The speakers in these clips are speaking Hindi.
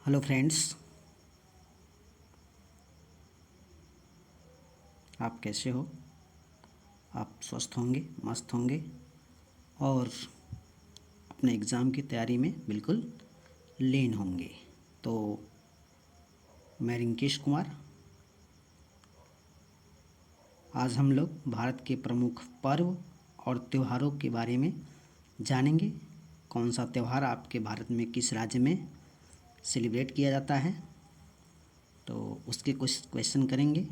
हेलो फ्रेंड्स, आप कैसे हो? आप स्वस्थ होंगे, मस्त होंगे और अपने एग्ज़ाम की तैयारी में बिल्कुल लीन होंगे। तो मैं रिंकेश कुमार, आज हम लोग भारत के प्रमुख पर्व और त्योहारों के बारे में जानेंगे। कौन सा त्यौहार आपके भारत में किस राज्य में सेलिब्रेट किया जाता है, तो उसके कुछ क्वेश्चन करेंगे।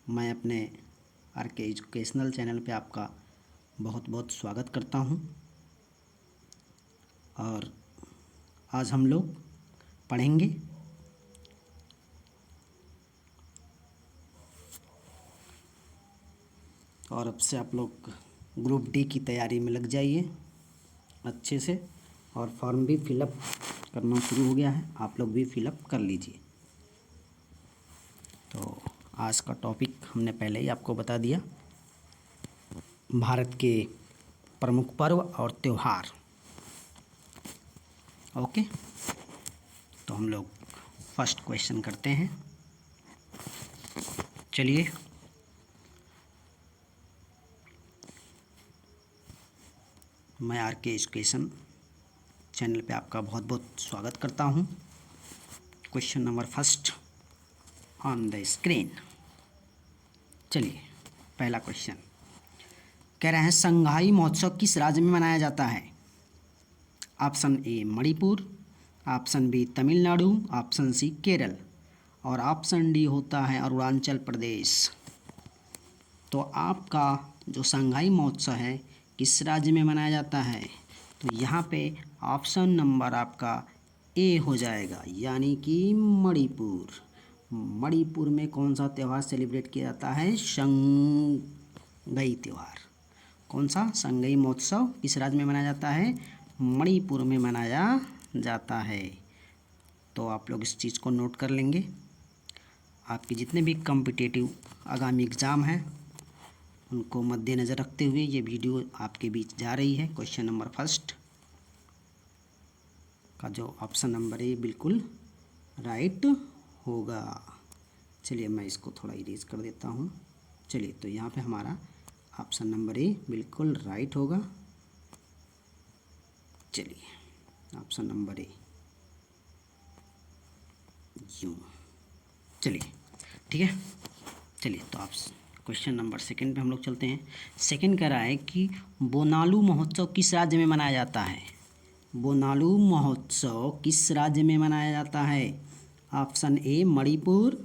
मैं अपने आर के एजुकेशनल चैनल पे आपका बहुत बहुत स्वागत करता हूं और आज हम लोग पढ़ेंगे और अब से आप लोग ग्रुप डी की तैयारी में लग जाइए अच्छे से। और फॉर्म भी फिलअप करना शुरू हो गया है, आप लोग भी फिलअप कर लीजिए। तो आज का टॉपिक हमने पहले ही आपको बता दिया, भारत के प्रमुख पर्व और त्यौहार। ओके, तो हम लोग फर्स्ट क्वेश्चन करते हैं। चलिए, मैं आर के एजुकेशन चैनल पे आपका बहुत बहुत स्वागत करता हूं। Question number first on the screen. चलिए, पहला क्वेश्चन कह रहे हैं, संगाई महोत्सव किस राज्य में मनाया जाता है? Option A Manipur, option B Tamil Nadu, option C Kerala और ऑप्शन डी होता है अरुणाचल प्रदेश। तो आपका जो संगाई महोत्सव है किस राज्य में मनाया जाता है? तो यहाँ पे ऑप्शन नंबर आपका ए हो जाएगा, यानी कि मणिपुर। मणिपुर में कौन सा त्यौहार सेलिब्रेट किया जाता है? संगई त्यौहार। कौन सा? संगई महोत्सव किस राज्य में मनाया जाता है? मणिपुर में मनाया जाता है। तो आप लोग इस चीज़ को नोट कर लेंगे। आपके जितने भी कॉम्पिटिटिव आगामी एग्ज़ाम हैं उनको मद्देनज़र रखते हुए ये वीडियो आपके बीच जा रही है। क्वेश्चन नंबर फर्स्ट का जो ऑप्शन नंबर ए बिल्कुल राइट होगा। चलिए, मैं इसको थोड़ा इरेज कर देता हूँ। चलिए, तो यहाँ पे हमारा ऑप्शन नंबर ए बिल्कुल राइट होगा। चलिए, ऑप्शन नंबर ए यूँ। चलिए, ठीक है। चलिए, तो आप क्वेश्चन नंबर सेकंड पे हम लोग चलते हैं। सेकंड कह रहा है कि बोनालू महोत्सव किस राज्य में मनाया जाता है? बोनालू महोत्सव किस राज्य में मनाया जाता है? Option A Manipur,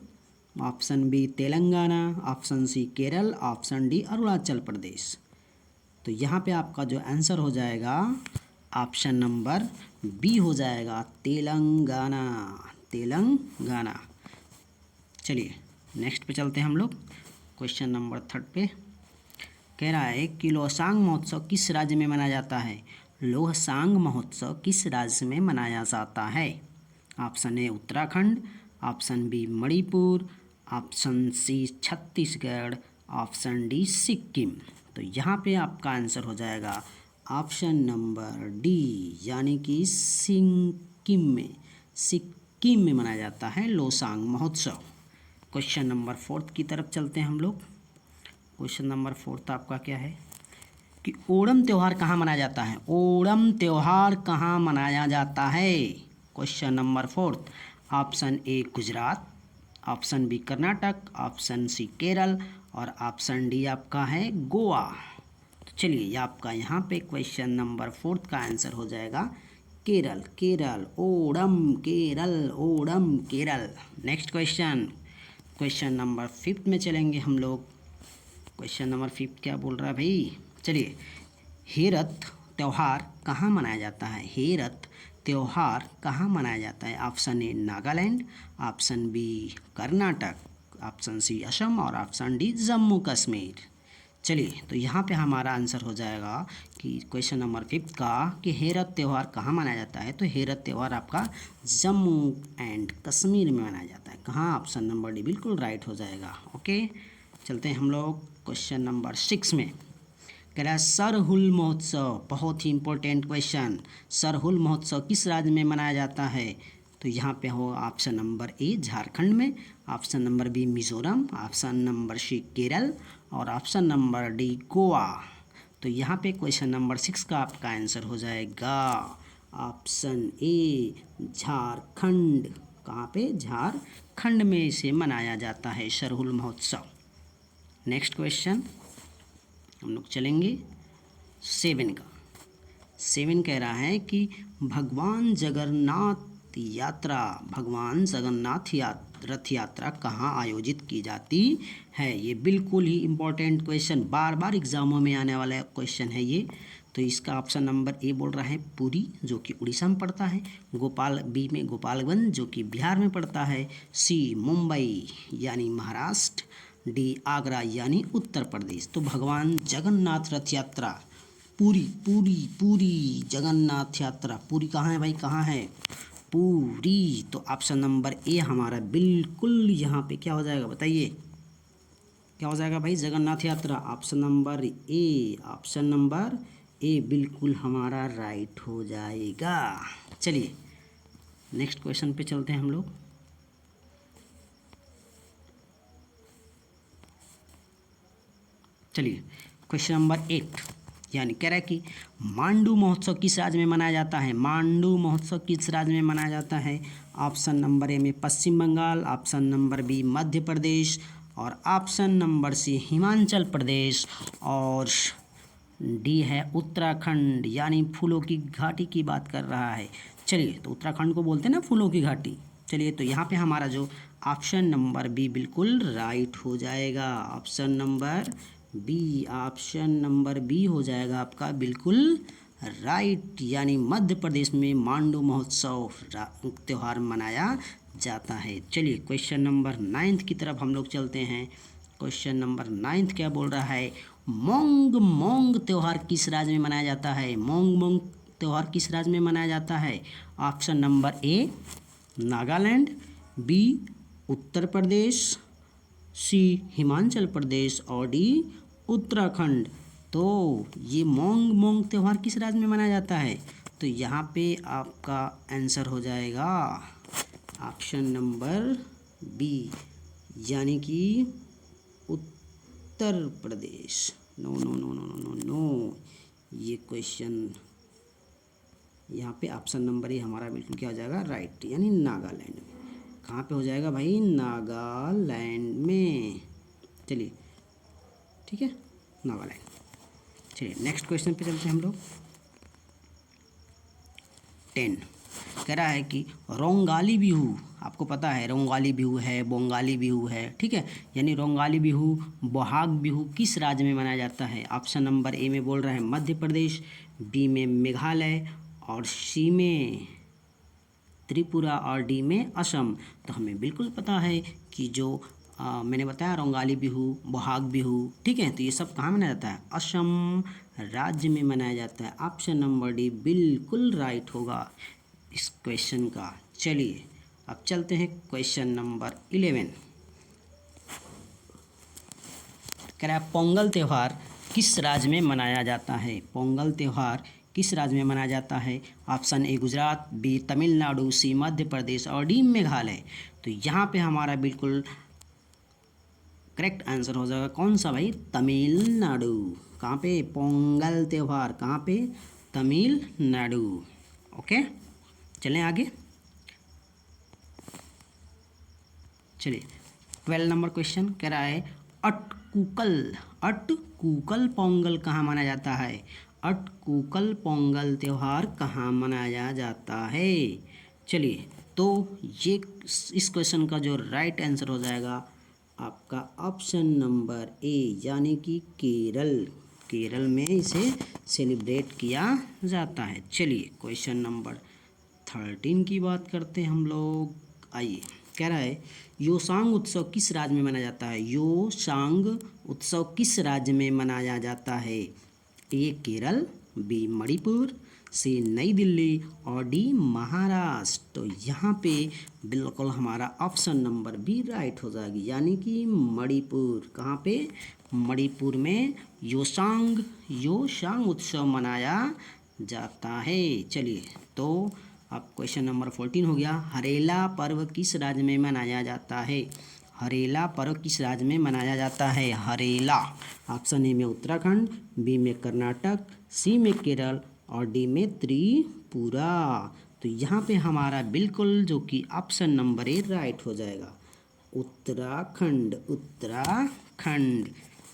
option B Telangana, option C Kerala, option D Arunachal Pradesh. तो यहाँ पे आपका जो आंसर हो जाएगा ऑप्शन नंबर बी हो जाएगा, तेलंगाना। तेलंगाना। चलिए, नेक्स्ट पे चलते हैं हम लोग। क्वेश्चन नंबर थर्ड पे कह रहा है कि लोहसांग महोत्सव किस राज्य में मनाया जाता है? लोहसांग महोत्सव किस राज्य में मनाया जाता है? Option A Uttarakhand, option B Manipur, option C Chhattisgarh, option D Sikkim. तो यहाँ पे आपका आंसर हो जाएगा ऑप्शन नंबर डी, यानी कि सिक्किम में मनाया जाता है लोहसांग महोत्सव। क्वेश्चन नंबर फोर्थ की तरफ चलते हैं हम लोग। क्वेश्चन नंबर फोर्थ आपका क्या है कि ओणम त्यौहार कहाँ मनाया जाता है? ओणम त्यौहार कहाँ मनाया जाता है? Question number fourth, option A Gujarat, option B Karnataka, option C Kerala और ऑप्शन डी आपका है गोवा। तो चलिए, ये आपका यहाँ पे क्वेश्चन नंबर फोर्थ का आंसर हो जाएगा Kerala. Kerala, Onam Kerala, Onam Kerala. Next question, question number fifth में चलेंगे हम लोग। क्वेश्चन नंबर फिफ्थ क्या बोल रहा है भाई? चलिए, हेरत त्यौहार कहाँ मनाया जाता है? हेरत त्यौहार कहाँ मनाया जाता है? Option A Nagaland, option B Karnataka, option C Assam और ऑप्शन डी जम्मू कश्मीर। चलिए, तो यहाँ पे हमारा आंसर हो जाएगा कि क्वेश्चन नंबर फिफ्थ का कि हेरत त्यौहार कहाँ मनाया जाता है? तो हेरत त्यौहार आपका जम्मू एंड कश्मीर में मनाया जाता है। कहाँ? ऑप्शन नंबर डी बिल्कुल राइट हो जाएगा। ओके, चलते हैं हम लोग क्वेश्चन नंबर 6 में। कह रहा है सरहुल महोत्सव, बहुत ही इंपॉर्टेंट क्वेश्चन। सरहुल महोत्सव किस राज्य में मनाया जाता है? तो यहाँ पे हो ऑप्शन नंबर ए झारखंड में, option number B Mizoram, option number C Kerala और ऑप्शन नंबर डी गोवा। तो यहाँ पे क्वेश्चन नंबर 6 का आपका आंसर हो जाएगा ऑप्शन ए झारखंड। कहाँ पे? झारखंड में इसे मनाया जाता है सरहुल महोत्सव। नेक्स्ट क्वेश्चन हम लोग चलेंगे 7 का। 7 कह रहा है कि भगवान जगन्नाथ रथ यात्रा कहाँ आयोजित की जाती है। ये बिल्कुल ही इम्पोर्टेंट क्वेश्चन, बार बार एग्जामों में आने वाला क्वेश्चन है ये। तो इसका ऑप्शन नंबर ए बोल रहा है पुरी, जो कि उड़ीसा में पड़ता है। बी में गोपालगंज, जो कि बिहार में पड़ता है। सी मुंबई यानी महाराष्ट्र। डी आगरा यानी उत्तर प्रदेश। तो भगवान जगन्नाथ रथ यात्रा पूरी जगन्नाथ यात्रा, पूरी कहाँ है भाई, कहाँ है? पूरी। तो ऑप्शन नंबर ए हमारा बिल्कुल यहाँ पे क्या हो जाएगा, बताइए क्या हो जाएगा भाई? जगन्नाथ यात्रा। ऑप्शन नंबर ए बिल्कुल हमारा राइट हो जाएगा। चलिए नेक्स्ट क्वेश्चन पे चलते हैं हम लोग। चलिए क्वेश्चन नंबर 8 यानी कह रहा है कि मांडू महोत्सव किस राज्य में मनाया जाता है। मांडू महोत्सव किस राज्य में मनाया जाता है? ऑप्शन नंबर ए में पश्चिम बंगाल, ऑप्शन नंबर बी मध्य प्रदेश और ऑप्शन नंबर सी हिमाचल प्रदेश और डी है उत्तराखंड, यानी फूलों की घाटी की बात कर रहा है। चलिए तो उत्तराखंड को बोलते हैं ना फूलों की घाटी। चलिए तो यहाँ पे हमारा जो ऑप्शन नंबर बी बिल्कुल राइट हो जाएगा। ऑप्शन नंबर बी हो जाएगा आपका बिल्कुल राइट, यानी मध्य प्रदेश में मांडू महोत्सव त्यौहार मनाया जाता है। चलिए क्वेश्चन नंबर 9 की तरफ हम लोग चलते हैं। क्वेश्चन नंबर 9 क्या बोल रहा है? मोंग त्यौहार किस राज्य में मनाया जाता है। मोंग त्यौहार किस राज्य में मनाया जाता है? Option number A Nagaland, B Uttar Pradesh, C Himachal Pradesh और डी उत्तराखंड। तो ये मोंग त्यौहार किस राज्य में मनाया जाता है? तो यहाँ पे आपका आंसर हो जाएगा ऑप्शन नंबर बी, यानी कि Uttar Pradesh. No no no no no no no, ये क्वेश्चन यहाँ पे ऑप्शन नंबर ए हमारा बिल्कुल क्या हो जाएगा, राइट, यानी नागालैंड में। कहाँ पे हो जाएगा भाई? नागालैंड में। चलिए ठीक है, नागालैंड। चलिए नेक्स्ट क्वेश्चन पे चलते हैं हम लोग। 10 कह रहा है कि रोंगाली बिहू, आपको पता है रोंगाली बिहू है, बोंगाली बिहू है, ठीक है, यानी रोंगाली बिहू बोहाग बिहू किस राज्य में मनाया जाता है? ऑप्शन नंबर ए में बोल रहा है मध्य प्रदेश, बी में मेघालय और सी में त्रिपुरा और डी में असम। तो हमें बिल्कुल पता है कि जो मैंने बताया रोंगाली बिहू, बोहाग बिहू, ठीक है, तो ये सब कहाँ मनाया जाता है? असम राज्य में मनाया जाता है। ऑप्शन नंबर डी बिल्कुल राइट होगा इस क्वेश्चन का। चलिए अब चलते हैं क्वेश्चन नंबर 11। कह रहा है पोंगल त्यौहार किस राज्य में मनाया जाता है। पोंगल त्यौहार किस राज्य में मनाया जाता है? Option A Gujarat, B Tamil Nadu, C Madhya Pradesh और डी मेघालय। तो यहाँ पे हमारा बिल्कुल करेक्ट आंसर हो जाएगा कौन सा भाई? तमिलनाडु। कहाँ पे? पोंगल त्यौहार कहाँ पे? तमिलनाडु। ओके चलें आगे। चलिए 12 नंबर क्वेश्चन कह रहा है अटकूकल पोंगल कहाँ मनाया जाता है? अटकूकल पोंगल त्यौहार कहाँ मनाया जाता है? चलिए तो ये इस क्वेश्चन का जो राइट आंसर हो जाएगा आपका ऑप्शन नंबर ए, यानी कि केरल में इसे सेलिब्रेट किया जाता है। चलिए क्वेश्चन नंबर 13 की बात करते हैं हम लोग। आइए कह रहा है योसांग उत्सव किस राज्य में मनाया जाता है? योसांग उत्सव किस राज्य में मनाया जाता है? ए केरल, बी मणिपुर, सी नई दिल्ली और डी महाराष्ट्र। तो यहाँ पे बिल्कुल हमारा ऑप्शन नंबर बी राइट हो जाएगी, यानी कि मणिपुर। कहाँ पे? मणिपुर में योसांग उत्सव मनाया जाता है। चलिए तो अब क्वेश्चन नंबर 14 हो गया, हरेला पर्व किस राज्य में मनाया जाता है? हरेला पर्व किस राज्य में मनाया जाता है? हरेला, ऑप्शन ए में उत्तराखंड, बी में कर्नाटक, सी में केरल और डी में त्रिपुरा। तो यहाँ पे हमारा बिल्कुल जो कि ऑप्शन नंबर ए राइट हो जाएगा, उत्तराखंड, उत्तराखंड।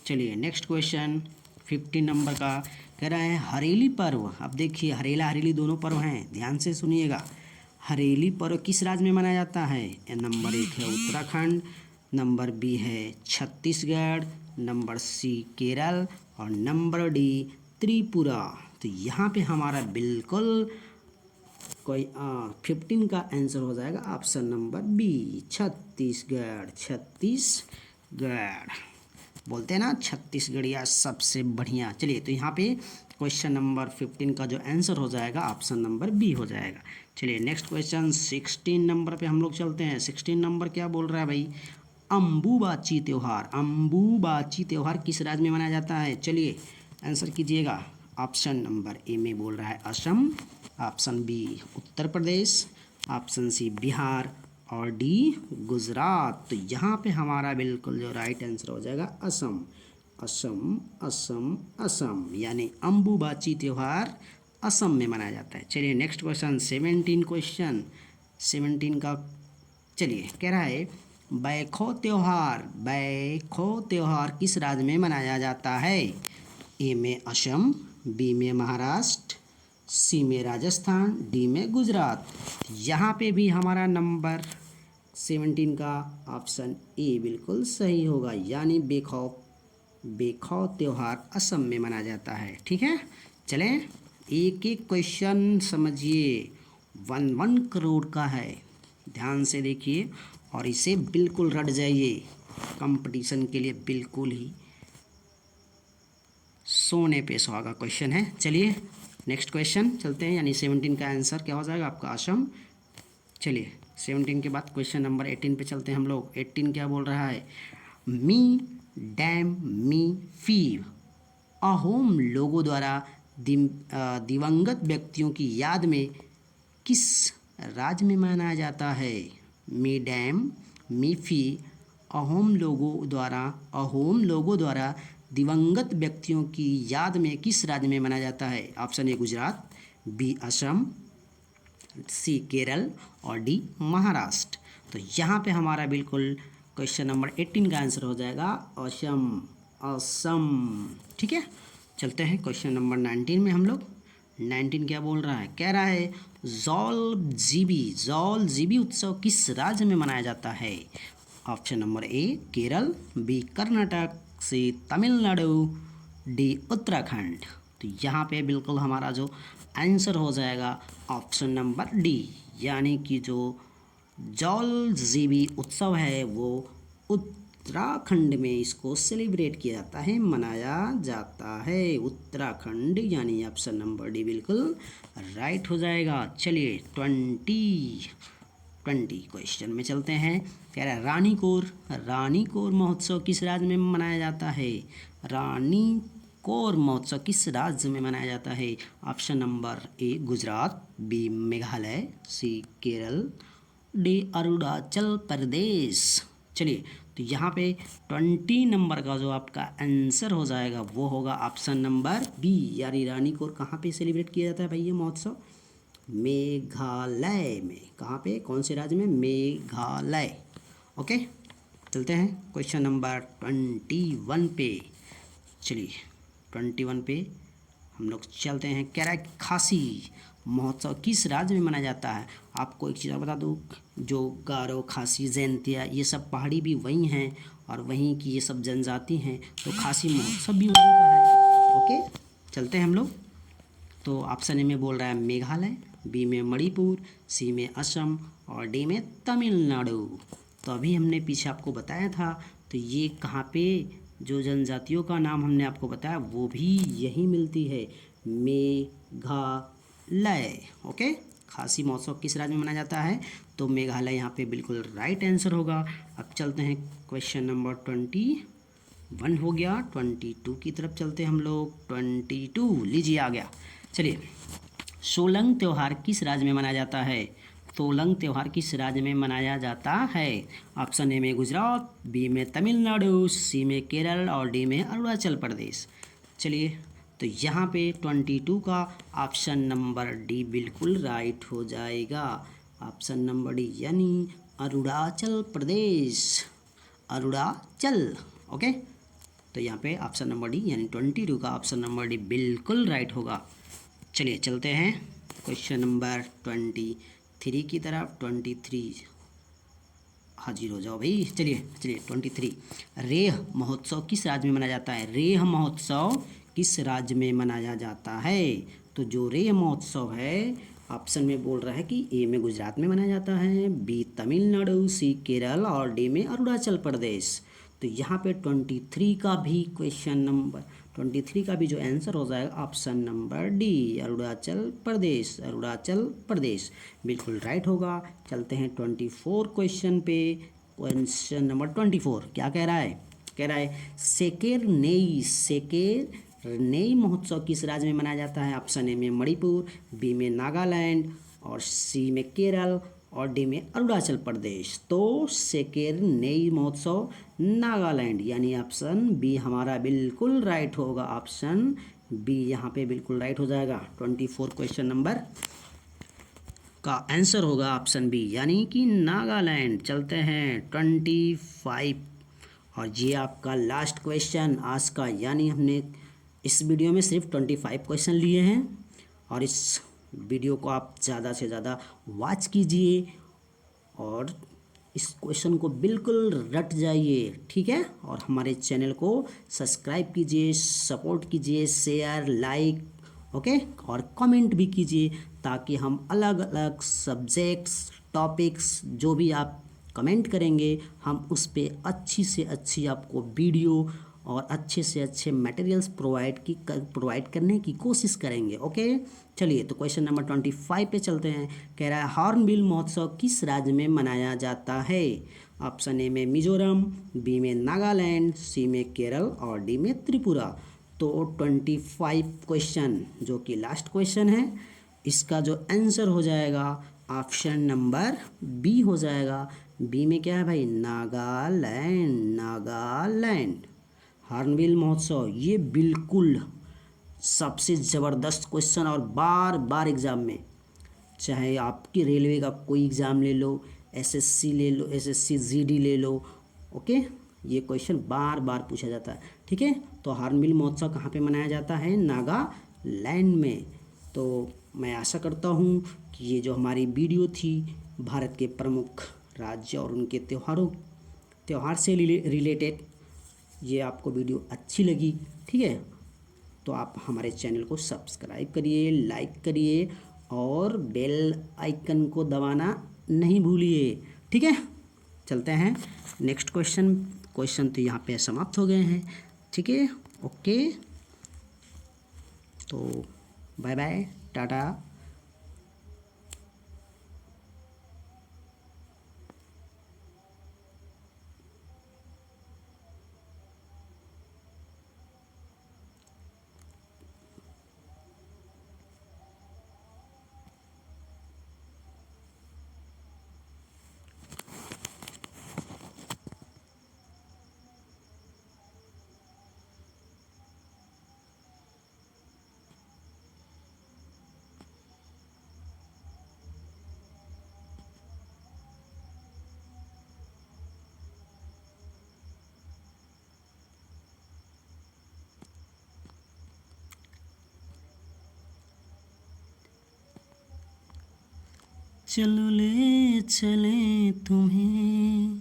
चलिए नेक्स्ट क्वेश्चन 15 नंबर का कह रहा है हरेली पर्व। अब देखिए हरेला हरेली दोनों पर्व हैं, ध्यान से सुनिएगा। हरेली पर्व किस राज्य में मनाया जाता है? नंबर 1 है उत्तराखंड, नंबर बी है छत्तीसगढ़, नंबर सी केरल और नंबर डी त्रिपुरा। तो यहाँ पे हमारा बिल्कुल कोई 15 का आंसर हो जाएगा option number B, Chhattisgarh, Chhattisgarh. बोलते हैं ना छत्तीसगढ़िया सबसे बढ़िया। चलिए तो यहाँ पे क्वेश्चन नंबर 15 का जो आंसर हो जाएगा ऑप्शन नंबर बी हो जाएगा। चलिए नेक्स्ट क्वेश्चन 16 नंबर पे हम लोग चलते हैं। 16 नंबर क्या बोल रहा है भाई? अम्बुबाची त्यौहार। अम्बुबाची त्यौहार किस राज्य में मनाया जाता है? चलिए आंसर कीजिएगा। ऑप्शन नंबर ए में बोल रहा है असम, ऑप्शन बी उत्तर प्रदेश, ऑप्शन सी बिहार और डी गुजरात। तो यहाँ पे हमारा बिल्कुल जो राइट आंसर हो जाएगा असम, असम, असम, असम, यानी अम्बुबाची त्यौहार असम में मनाया जाता है। चलिए नेक्स्ट क्वेश्चन 17 क्वेश्चन 17 का चलिए कह रहा है बैखो त्यौहार। बैखो त्यौहार किस राज्य में मनाया जाता है? ए में असम, बी में महाराष्ट्र, सी में राजस्थान, डी में गुजरात। यहाँ पे भी हमारा नंबर 17 का ऑप्शन ए बिल्कुल सही होगा, यानी बैखो त्यौहार असम में मनाया जाता है। ठीक है, चलें एक एक क्वेश्चन समझिए। 1 करोड़ का है, ध्यान से देखिए और इसे बिल्कुल रट जाइए, कंपटीशन के लिए बिल्कुल ही सोने पे सुहागा क्वेश्चन है। चलिए नेक्स्ट क्वेश्चन चलते हैं, यानी 17 का आंसर क्या हो जाएगा आपका? असम। चलिए 17 के बाद क्वेश्चन नंबर 18 पे चलते हैं हम लोग। 18 क्या बोल रहा है? मी डैम मी फीव अहोम लोगों द्वारा दिवंगत व्यक्तियों की याद में किस राज्य में मनाया जाता है? मी डैम मी फी अहोम लोगों द्वारा दिवंगत व्यक्तियों की याद में किस राज्य में मनाया जाता है? Option A Gujarat, B Assam, C Kerala और डी महाराष्ट्र। तो यहाँ पे हमारा बिल्कुल क्वेश्चन नंबर 18 का आंसर हो जाएगा असम, असम। ठीक है, चलते हैं क्वेश्चन नंबर 19 में हम लोग। 19 क्या बोल रहा है? कह रहा है जौल जीबी उत्सव किस राज्य में मनाया जाता है? Option number A Kerala, B Karnataka, C Tamil Nadu, D Uttarakhand. तो यहाँ पे बिल्कुल हमारा जो आंसर हो जाएगा ऑप्शन नंबर डी, यानी कि जो जौल जीबी उत्सव है वो उत्तराखंड में इसको सेलिब्रेट किया जाता है, मनाया जाता है, उत्तराखंड, यानी ऑप्शन नंबर डी बिल्कुल राइट हो जाएगा। चलिए 20 क्वेश्चन में चलते हैं। कह रहा है रानीकोर महोत्सव किस राज्य में मनाया जाता है? रानीकोर महोत्सव किस राज्य में मनाया जाता है? Option number A Gujarat, B Meghalaya, C Kerala, D Arunachal Pradesh. चलिए तो यहाँ पे 20 नंबर का जो आपका आंसर हो जाएगा वो होगा ऑप्शन नंबर बी, यानी रानीकोर कहाँ पे सेलिब्रेट किया जाता है भाई ये महोत्सव? मेघालय में। कहाँ पे, कौन से राज्य में? मेघालय। ओके, चलते हैं क्वेश्चन नंबर 21 पे। चलिए 21 पे हम लोग चलते हैं। कह रहा है खासी महोत्सव किस राज्य में मनाया जाता है? आपको एक चीज़ बता दूँ, जो गारो, खासी, जैंतिया ये सब पहाड़ी भी वहीं हैं और वहीं की ये सब जनजाति हैं, तो खासी महोत्सव भी वहीं का है। ओके, चलते हैं हम लोग। तो ऑप्शन ए में बोल रहा है मेघालय, बी में मणिपुर, सी में असम और डी में तमिलनाडु। तो अभी हमने पीछे आपको बताया था, तो ये कहाँ पे जो जनजातियों का नाम हमने आपको बताया वो भी यही मिलती है, मेघालय। ओके, खासी महोत्सव किस राज्य में मनाया जाता है? तो मेघालय यहाँ पे बिल्कुल राइट आंसर होगा। अब चलते हैं क्वेश्चन नंबर 21 हो गया, 22 की तरफ चलते हैं हम लोग। 22 लीजिए आ गया। चलिए सोलंग त्यौहार किस राज्य में मनाया जाता है? सोलंग त्यौहार किस राज्य में मनाया जाता है? ऑप्शन ए में गुजरात, बी में तमिलनाडु, सी में केरल और डी में अरुणाचल प्रदेश। चलिए, तो यहाँ पे 22 का ऑप्शन नंबर डी बिल्कुल राइट हो जाएगा। ऑप्शन नंबर डी यानी अरुणाचल प्रदेश, अरुणाचल। ओके, तो यहाँ पे ऑप्शन नंबर डी यानी 22 का ऑप्शन नंबर डी बिल्कुल राइट होगा। चलिए चलते हैं क्वेश्चन नंबर 23 की तरफ। 23 हाजिर हो जाओ भाई। चलिए 23 रेह महोत्सव किस राज्य में मनाया जाता है? रेह महोत्सव किस राज्य में मनाया जाता है? तो जो रेह महोत्सव है ऑप्शन में बोल रहा है कि ए में गुजरात में मनाया जाता है, बी तमिलनाडु, सी केरल और डी में अरुणाचल प्रदेश। तो यहाँ पे 23 का भी क्वेश्चन नंबर 23 का भी जो आंसर हो जाएगा ऑप्शन नंबर डी अरुणाचल प्रदेश, अरुणाचल प्रदेश बिल्कुल राइट होगा। चलते हैं 24 क्वेश्चन पे। क्वेश्चन नंबर 24 क्या कह रहा है? कह रहा है सेकेर नेई महोत्सव किस राज्य में मनाया जाता है? ऑप्शन ए में मणिपुर, बी में नागालैंड और सी में केरल और डी में अरुणाचल प्रदेश। तो सेकेर नेई महोत्सव नागालैंड यानी ऑप्शन बी हमारा बिल्कुल राइट होगा। ऑप्शन बी यहाँ पे बिल्कुल राइट हो जाएगा। 24 क्वेश्चन नंबर का आंसर होगा ऑप्शन बी यानी कि नागालैंड। चलते हैं 25 और ये आपका लास्ट क्वेश्चन आज का, यानी हमने इस वीडियो में सिर्फ 25 क्वेश्चन लिए हैं और इस वीडियो को आप ज़्यादा से ज़्यादा वॉच कीजिए और इस क्वेश्चन को बिल्कुल रट जाइए, ठीक है। और हमारे चैनल को सब्सक्राइब कीजिए, सपोर्ट कीजिए, शेयर, लाइक, ओके, और कमेंट भी कीजिए ताकि हम अलग अलग सब्जेक्ट्स, टॉपिक्स जो भी आप कमेंट करेंगे हम उस पर अच्छी से अच्छी आपको वीडियो और अच्छे से अच्छे मटेरियल्स प्रोवाइड करने की कोशिश करेंगे। ओके, चलिए तो क्वेश्चन नंबर 25 पे चलते हैं। कह रहा है हॉर्नबिल महोत्सव किस राज्य में मनाया जाता है? ऑप्शन ए में मिजोरम, बी में नागालैंड, सी में केरल और डी में त्रिपुरा। तो 25 क्वेश्चन जो कि लास्ट क्वेश्चन है, इसका जो आंसर हो जाएगा ऑप्शन नंबर बी हो जाएगा। बी में क्या है भाई? नागालैंड, नागालैंड। हॉर्नबिल महोत्सव ये बिल्कुल सबसे ज़बरदस्त क्वेश्चन और बार बार एग्ज़ाम में, चाहे आपकी रेलवे का कोई एग्ज़ाम ले लो, एसएससी ले लो, एसएससी जीडी ले लो, ओके, ये क्वेश्चन बार बार पूछा जाता है, ठीक है। तो हॉर्नबिल महोत्सव कहाँ पे मनाया जाता है? नागालैंड में। तो मैं आशा करता हूँ कि ये जो हमारी वीडियो थी भारत के प्रमुख राज्य और उनके त्यौहार से रिलेटेड, ये आपको वीडियो अच्छी लगी, ठीक है। तो आप हमारे चैनल को सब्सक्राइब करिए, लाइक करिए और बेल आइकन को दबाना नहीं भूलिए, ठीक है। चलते हैं नेक्स्ट क्वेश्चन तो यहाँ पे समाप्त हो गए हैं, ठीक है। ओके, तो बाय बाय, टाटा। चलो ले चले तुम्हें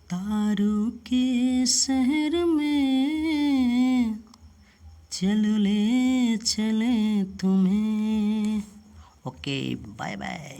तारों के शहर में, चलो ले चले तुम्हें। Okay, bye bye.